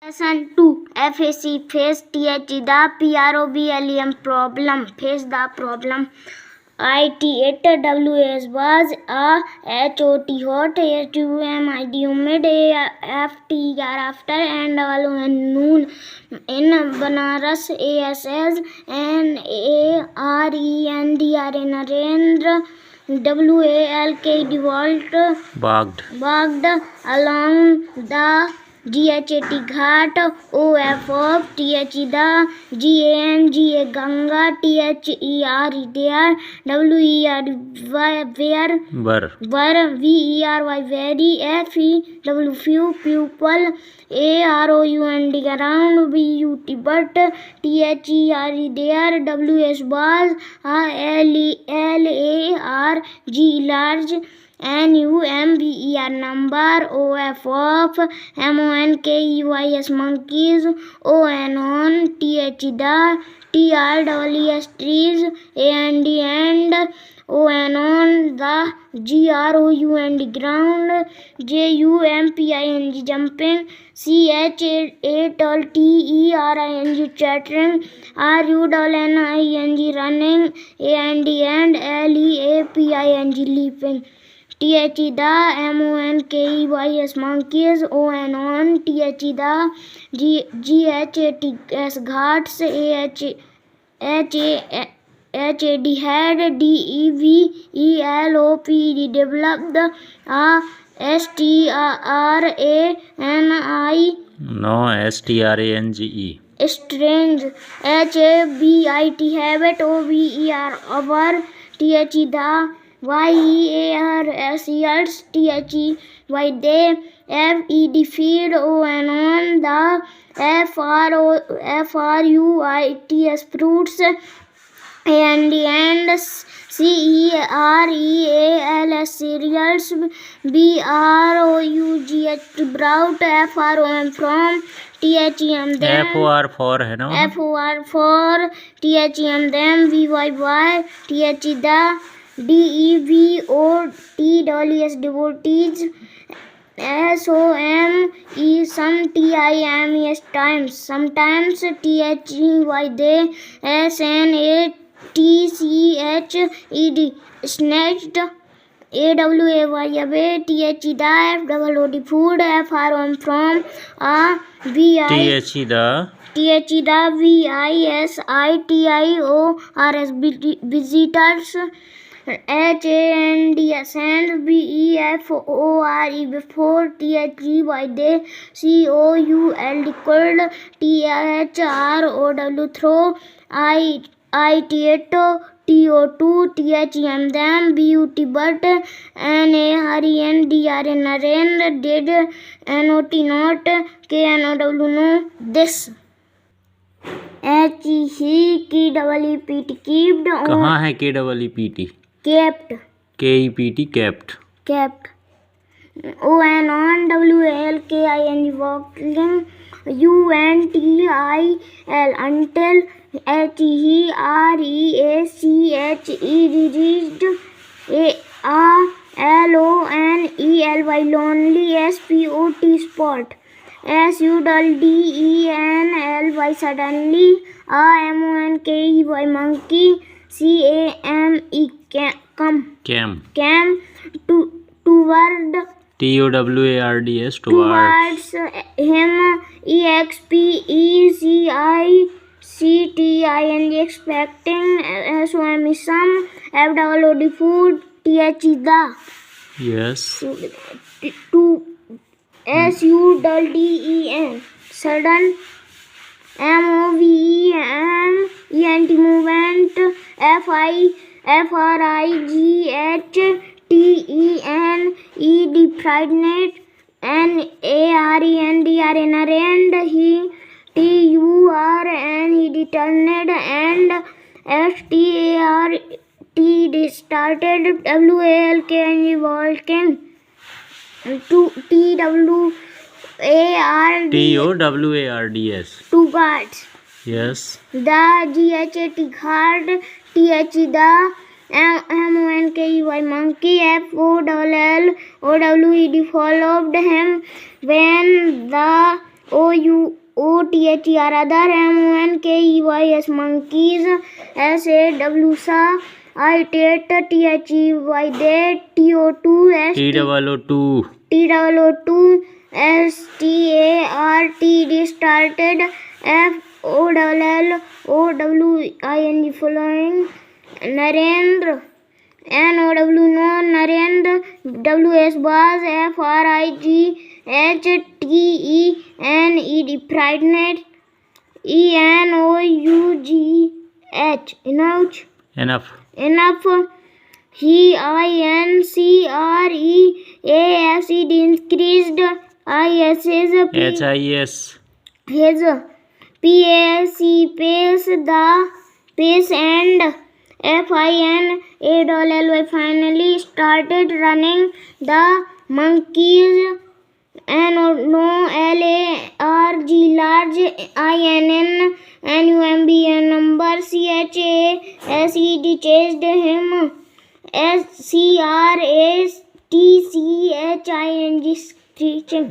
Lesson 2 FAC Face TH the PROBLEM problem. Face the problem. IT WS was a HOT hot HUMID humid AFT after and noon in Banaras ASS and ARENDR in Narendra WALK walked along the GHAT Ghat OF of TH the GANGA Ganga THER there WER were VERY very FEW few pupil AROUND ground BUT but THER there WS was LARG large NUMBER number OF of MONKEYS monkeys ON TH the TREES trees and ON the GROUND ground JUMPING jumping CHATTERING chattering RUNNING running and LEAPING leaping TH the MONKEYS monkeys ON TH the GHATS ghats HAD had DEVELOPed developed STRANGE strange HABIT habit OVER over TH the YEARS THE why they FED feed ON the FRUITS fruits and CEREALS cereals BROUGH brought FROM from THEM them FOR for है ना FOR for THEM them VYY TH the DEVOTEES devotees SOME some TIMES times sometimes THEY they SNATCHED snatched AWAY away TH the FOOD food FROM from TH the VISITIORS visitors HAND and BEFORE before THEY they COULD could THROW throw ITO2 THEM them BUT but NARENDR narend did NOT not KNOW no this HEKEPT kept कहाँ है KEPT kept KEPT kept ON WALKING walking UNTIL until HEREACHE reached LONELY lonely SPOT spot SUDDENLY suddenly MONKEY monkey CAME came toward TOWARDS towards him EXPECICTING expecting SOME some FWD food TH the yes to SUDDEN sudden MOVEMENT movement FRIGHTENED frightened NARENDR narend he TURNED turned and START started WALKING walking to TOWARDS towards yes the GHAT Ghat TH the MONKEY monkey FOLLOWED followed him when the OUOTHER other, MONKEYS monkeys, SAW I tate, THEY they, TO2 TOO2 STARTD started, FOLLOWING following, Narendra NOW no, Narendra WS was, FRIGHTENED pregnant, ENOUGH enough enough, HINCREASD increased, ISS HIS his PAC pace the pace, and FINALLY finally started running. The monkeys NOLARG large, INNUMB number, CHASED chased him, SCRATCHING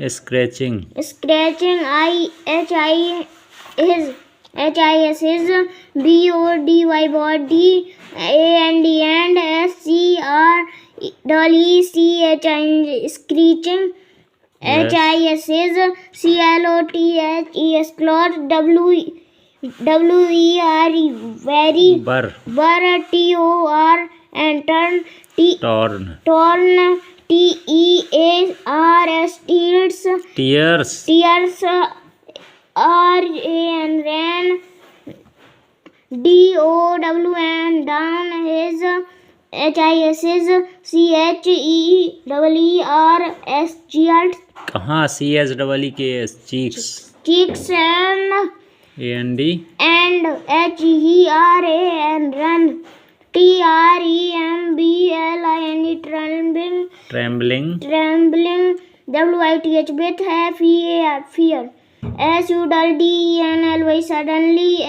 scratching scratching, HIS his BODY body, and SCREECHING screeching, Yes. HIS his CLOTHES cloth, WER very burr TOR and turn, torn torn, TEARS tears, tears RAN ran, DOW and down, his HIS his CHEERS कहाँ CHEEKS cheeks cheeks, and AND HERAN run, TREMBLIND trembling, WITH with fear, SUDDENLY suddenly,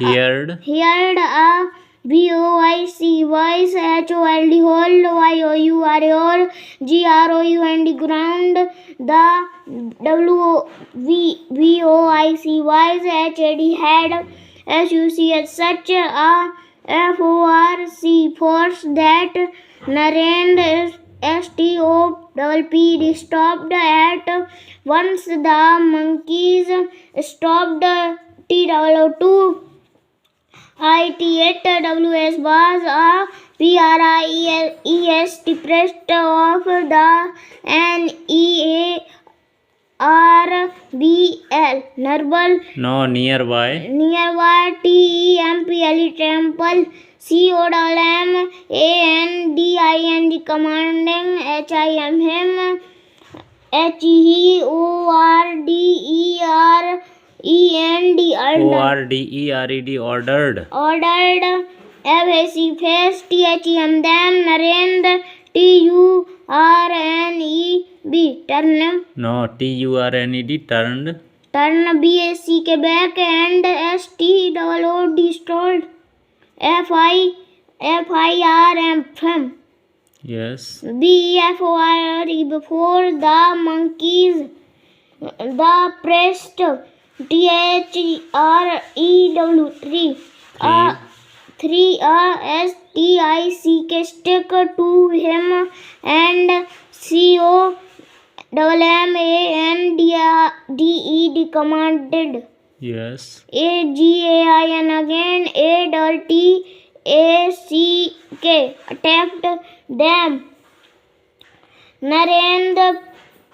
HEARD heard, a VOIC voice, HOLD hold, YOUR GROUND ground, the VOIC voice, HAD had, SUC such, a FORC force, that Narendra STOPPD stopped at once. The monkeys stopped, TOO2 ITHWS was a PRIES depressed of the NEARBL Narbal no nearby TEMPLE temple, COMMANDING commanding, HIM him, ORDERED ordered FAC face, THEM them, Narendra TURNEB turn, no TURNED turned BAC के back, and STOOD stalled, FIRM yes BFOR before the monkeys, the pressed, THREW 3 STIC stick to him, and COMMANDED commanded, yes AGAIN again, ADTACK attacked them. Narendra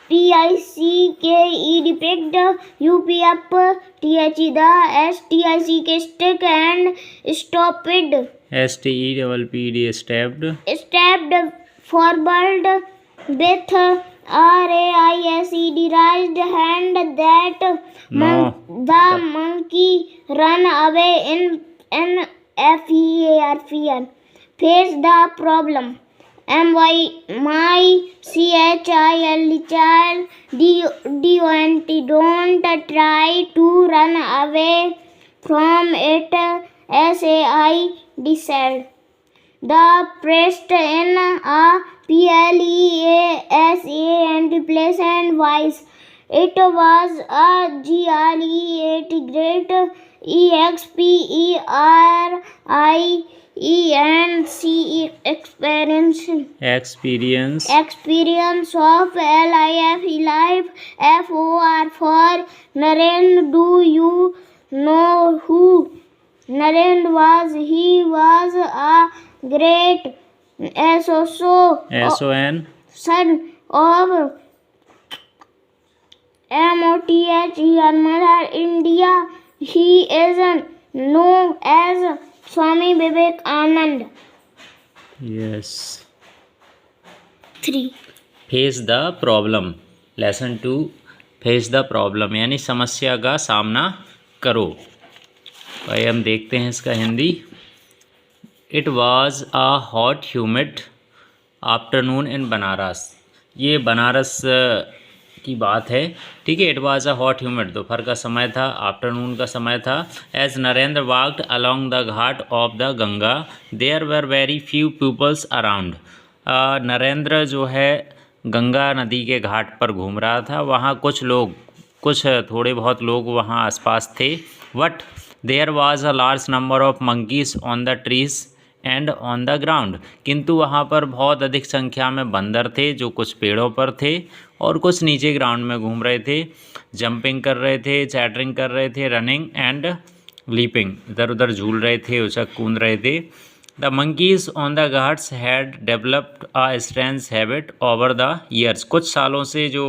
PICKE picked UP up, THE the STICK stick, and stopped STEPPD stabbed forward with RAISED raised hand, that No. the monkey run away in FEAR face the problem. My child DONT don't try to run away from it, SAI said. the pressed in a pleasant voice. It was a great experience of life for Narendra. Do you know who Narendra was? He was a great SON son of MOTH Mother India. He is known as Swami Vivekanand. yes 3. Face the problem lesson 2 face the problem यानी समस्या का सामना करो। भाई हम देखते हैं इसका Hindi. It was a hot humid afternoon in Banaras. ये बनारस की बात है, ठीक है। It was a hot humid दोपहर का समय था, आफ्टरनून का समय था। As Narendra walked along the ghat of the Ganga there were very few peoples around. Narendra जो है गंगा नदी के घाट पर घूम रहा था, वहाँ कुछ थोड़े बहुत लोग वहाँ आसपास थे। But there was a large number of monkeys on the trees and on the ground. किंतु वहाँ पर बहुत अधिक संख्या में बंदर थे जो कुछ पेड़ों पर थे और कुछ नीचे ग्राउंड में घूम रहे थे, जंपिंग कर रहे थे, चैटरिंग कर रहे थे, रनिंग एंड लीपिंग, इधर उधर झूल रहे थे, उछक कूद रहे थे। The monkeys on the Ghats had developed a strange habit over the years. कुछ सालों से जो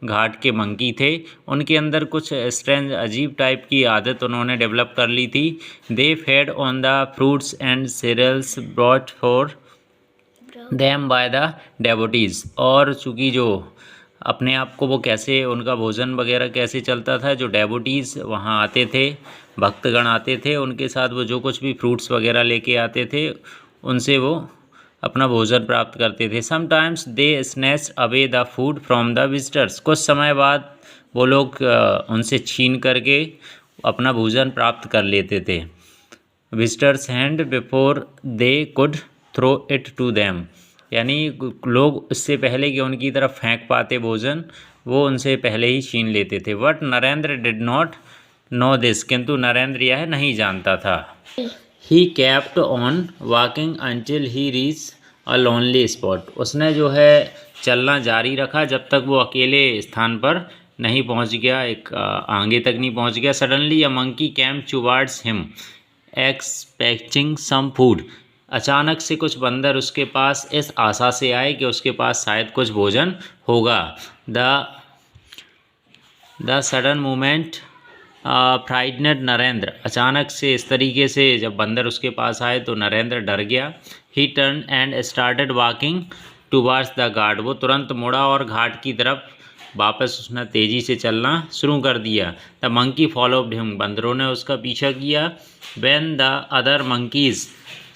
घाट के मंकी थे उनके अंदर कुछ स्ट्रेंज अजीब टाइप की आदत उन्होंने डेवलप कर ली थी। They fed on the fruits and cereals brought for them by the devotees. और चूँकि जो अपने आप को वो कैसे उनका भोजन वगैरह कैसे चलता था, जो डेवोटीज़ वहाँ आते थे, भक्तगण आते थे, उनके साथ वो जो कुछ भी फ्रूट्स वगैरह लेके आते थे उनसे वो अपना भोजन प्राप्त करते थे। Sometimes they snatch away the food from the visitors. कुछ समय बाद वो लोग उनसे छीन करके अपना भोजन प्राप्त कर लेते थे। Visitors hand before they could throw it to them, यानी लोग इससे पहले कि उनकी तरफ फेंक पाते भोजन, वो उनसे पहले ही छीन लेते थे। But Narendra did not know this, किंतु नरेंद्र यह नहीं जानता था। He kept on walking until he reach a lonely spot. उसने जो है चलना जारी रखा जब तक वो अकेले स्थान पर नहीं पहुंच गया, एक आगे तक नहीं पहुंच गया। Suddenly a monkey came towards him expecting some food. अचानक से कुछ बंदर उसके पास इस आशा से आए कि उसके पास शायद कुछ भोजन होगा। The sudden movement frightened Narendra. अचानक से इस तरीके से जब बंदर उसके पास आए तो नरेंद्र डर गया। He turn and started walking towards the ghat. वो तुरंत मुड़ा और घाट की तरफ वापस उसने तेज़ी से चलना शुरू कर दिया। The monkey followed him. बंदरों ने उसका पीछा किया। When the other monkeys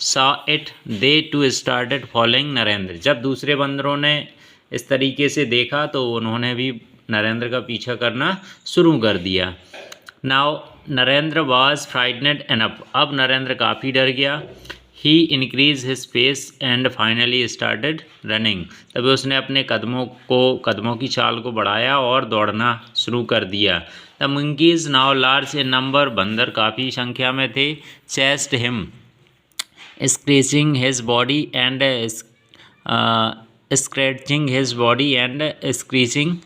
saw it they too started following Narendra. जब दूसरे बंदरों ने इस तरीके से देखा तो उन्होंने भी नरेंद्र का पीछा करना शुरू कर दिया। Now Narendra was frightened enough. अब नरेंद्र काफ़ी डर गया। He increase his pace and finally started running. तभी उसने अपने कदमों की चाल को बढ़ाया और दौड़ना शुरू कर दिया। The monkeys now large in number. बंदर काफ़ी संख्या में थे। Chest him scratching his body and scratching his body and screeching.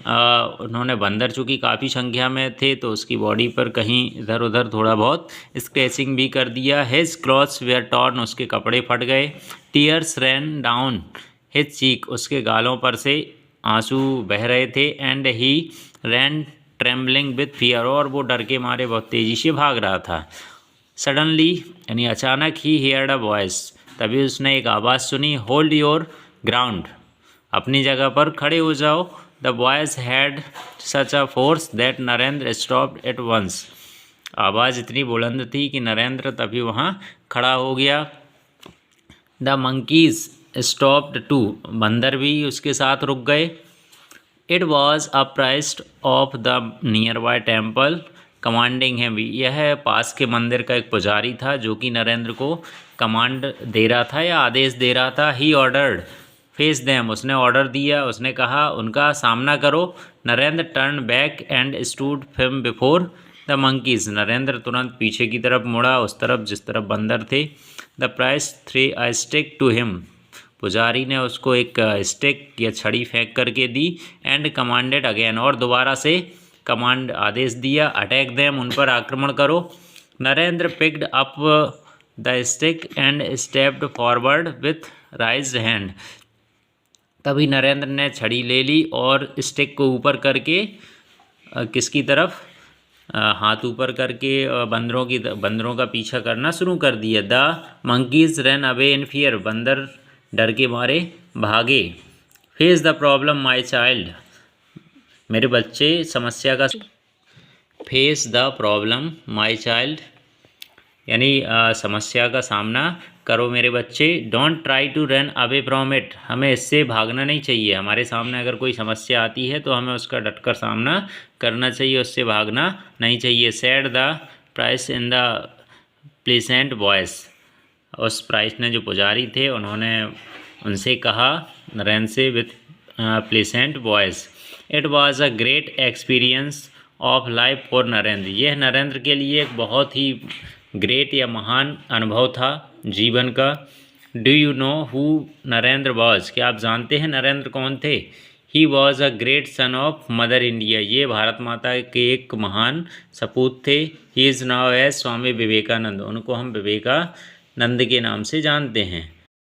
उन्होंने बंदर चूँकि काफ़ी संख्या में थे तो उसकी बॉडी पर कहीं इधर उधर थोड़ा बहुत स्क्रैचिंग भी कर दिया। His clothes were torn. उसके कपड़े फट गए। Tears ran down his cheek. उसके गालों पर से आंसू बह रहे थे। And he ran trembling with fear. और वो डर के मारे बहुत तेज़ी से भाग रहा था। सडनली यानी अचानक ही हियर्ड अ वॉइस। तभी उसने एक आवाज़ सुनी। Hold your ground. अपनी जगह पर खड़े हो जाओ। The voice had such a force that Narendra stopped at once. आवाज़ इतनी बुलंद थी कि नरेंद्र तभी वहाँ खड़ा हो गया। The monkeys stopped too. बंदर भी उसके साथ रुक गए। It was a priest of the nearby temple commanding him. यह पास के मंदिर का एक पुजारी था जो कि नरेंद्र को कमांड दे रहा था या आदेश दे रहा था। ही ऑर्डर्ड फेस देम, उसने ऑर्डर दिया, उसने कहा उनका सामना करो। Narendra turn back and stood firm before the monkeys, Narendra तुरंत पीछे की तरफ मुड़ा, उस तरफ जिस तरफ बंदर थे। The priest threw a stick to him, पुजारी ने उसको एक स्टिक या छड़ी फेंक करके दी। एंड कमांडेड अगेन, और दोबारा से कमांड आदेश दिया। अटैक देम, उन पर आक्रमण करो। Narendra picked up the stick and stepped forward with राइज्ड hand, तभी नरेंद्र ने छड़ी ले ली और स्टिक को ऊपर करके किसकी तरफ, हाथ ऊपर करके बंदरों का पीछा करना शुरू कर दिया। The monkeys ran away in fear, बंदर डर के मारे भागे। Face the problem my child, मेरे बच्चे समस्या का, face the problem my child यानी समस्या का सामना करो मेरे बच्चे। Don't try to run away from it, हमें इससे भागना नहीं चाहिए। हमारे सामने अगर कोई समस्या आती है तो हमें उसका डटकर सामना करना चाहिए, उससे भागना नहीं चाहिए। Said the priest in the pleasant voice, उस प्राइस ने, जो पुजारी थे, उन्होंने उनसे कहा, नरेंद्र से, with pleasant voice. It was a great experience of life for Narendra, यह नरेंद्र के लिए एक बहुत ही ग्रेट या महान अनुभव था जीवन का। Do you know who Narendra was, क्या आप जानते हैं नरेंद्र कौन थे? He was a great son of mother India, ये भारत माता के एक महान सपूत थे। He is now as Swami Vivekananda, उनको हम विवेकानंद के नाम से जानते हैं।